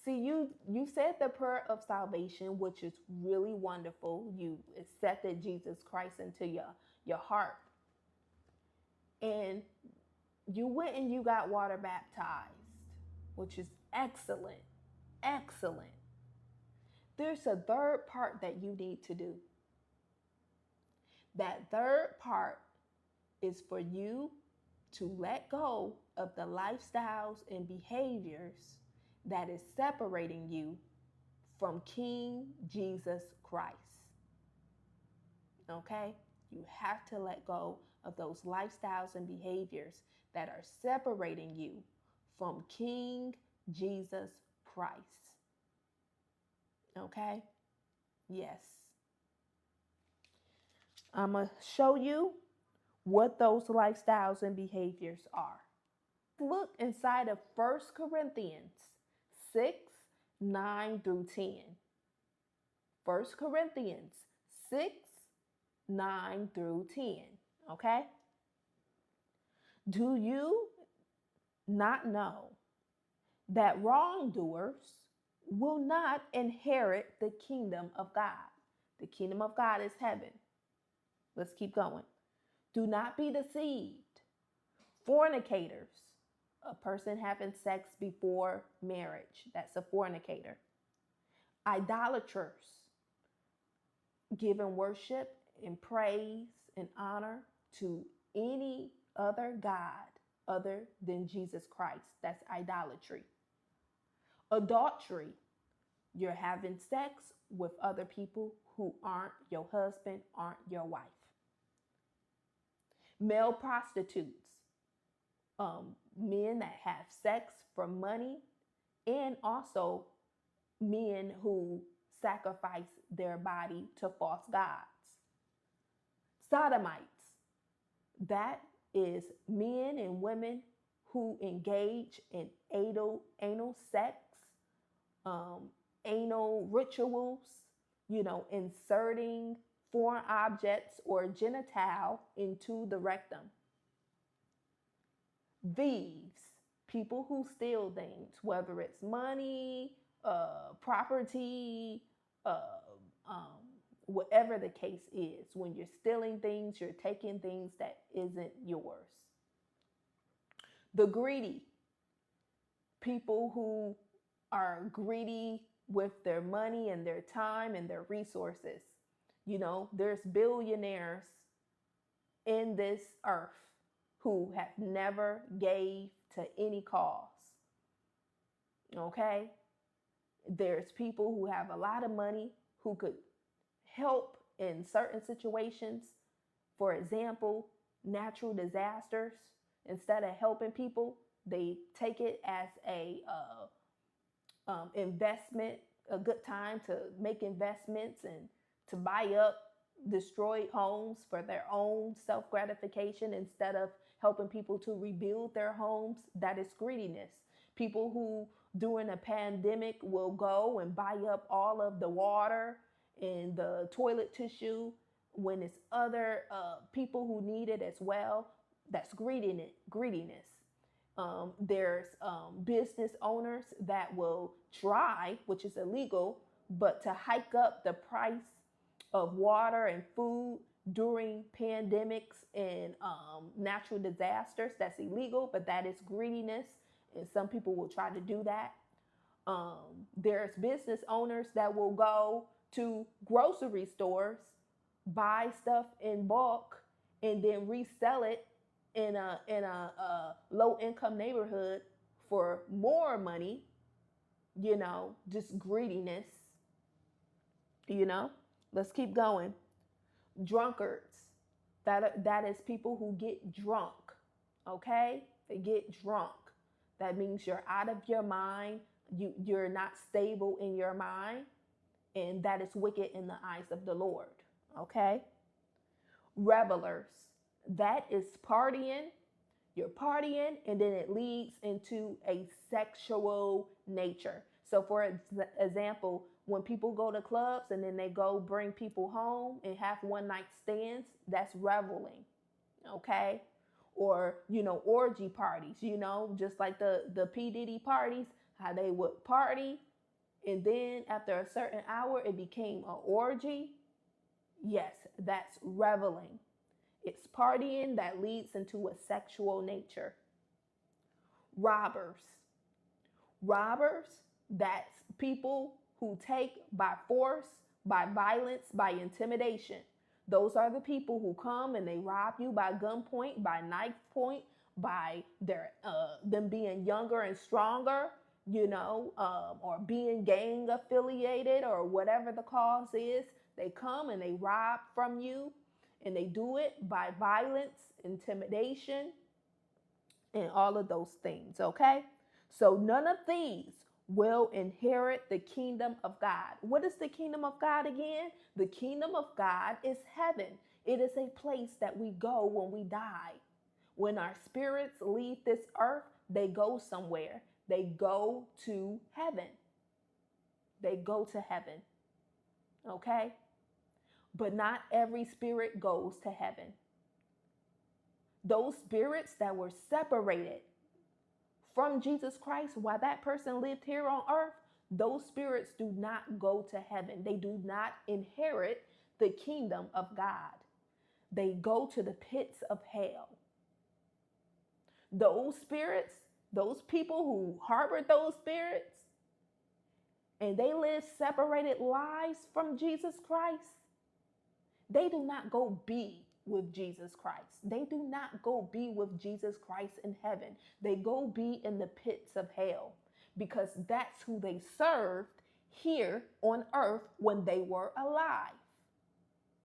See, you said the prayer of salvation, which is really wonderful. You accepted Jesus Christ into your heart, and you went and you got water baptized, which is excellent, excellent. There's a third part that you need to do. That third part is for you to let go of the lifestyles and behaviors that is separating you from King Jesus Christ. Okay? You have to let go of those lifestyles and behaviors that are separating you from King Jesus Christ. Okay? Yes. I'm going to show you what those lifestyles and behaviors are. Look inside of 1 Corinthians 6, 9 through 10. 1 Corinthians 6, 9 through 10. Okay? Do you not know that wrongdoers will not inherit the kingdom of God? The kingdom of God is heaven. Let's keep going. Do not be deceived. Fornicators, a person having sex before marriage, that's a fornicator. Idolaters, giving worship and praise and honor to any other God other than Jesus Christ. That's idolatry. Adultery, you're having sex with other people who aren't your husband, aren't your wife. Male prostitutes, men that have sex for money, and also men who sacrifice their body to false gods. Sodomites, that is men and women who engage in anal sex, anal rituals, inserting foreign objects or genital into the rectum. Thieves, people who steal things, whether it's money, property, uh, whatever the case is. When you're stealing things, you're taking things that isn't yours. The greedy, people who are greedy with their money and their time and their resources. There's billionaires in this earth who have never gave to any cause. Okay? There's people who have a lot of money who could help in certain situations. For example, natural disasters. Instead of helping people, they take it as a investment, a good time to make investments and to buy up destroyed homes for their own self-gratification instead of helping people to rebuild their homes. That is greediness. People who during a pandemic will go and buy up all of the water and the toilet tissue when it's other people who need it as well. That's greediness. There's business owners that will try, which is illegal, but to hike up the price of water and food during pandemics and natural disasters. That's illegal, but that is greediness, and some people will try to do that. There's business owners that will go to grocery stores, buy stuff in bulk, and then resell it in a low income neighborhood for more money. Just greediness. Let's keep going. Drunkards, that is people who get drunk. Okay, they get drunk. That means you're out of your mind. You're not stable in your mind, and that is wicked in the eyes of the Lord. Okay. Revelers, that is partying. You're partying, and then it leads into a sexual nature. So for example, when people go to clubs and then they go bring people home and have one night stands, that's reveling. Okay. Or, orgy parties, just like the P. Diddy parties, how they would party and then after a certain hour it became an orgy, yes, that's reveling. It's partying that leads into a sexual nature. Robbers. Robbers, that's people who take by force, by violence, by intimidation. Those are the people who come and they rob you by gunpoint, by knife point, by them being younger and stronger, or being gang affiliated or whatever the cause is. They come and they rob from you, and they do it by violence, intimidation, and all of those things, okay? So none of these will inherit the kingdom of God. What is the kingdom of God again? The kingdom of God is heaven. It is a place that we go when we die. When our spirits leave this earth, they go somewhere. They go to heaven. They go to heaven, okay? But not every spirit goes to heaven. Those spirits that were separated from Jesus Christ while that person lived here on earth, those spirits do not go to heaven. They do not inherit the kingdom of God. They go to the pits of hell. Those spirits, those people who harbor those spirits, and they live separated lives from Jesus Christ, they do not go be with Jesus Christ. They do not go be with Jesus Christ in heaven. They go be in the pits of hell, because that's who they served here on earth when they were alive.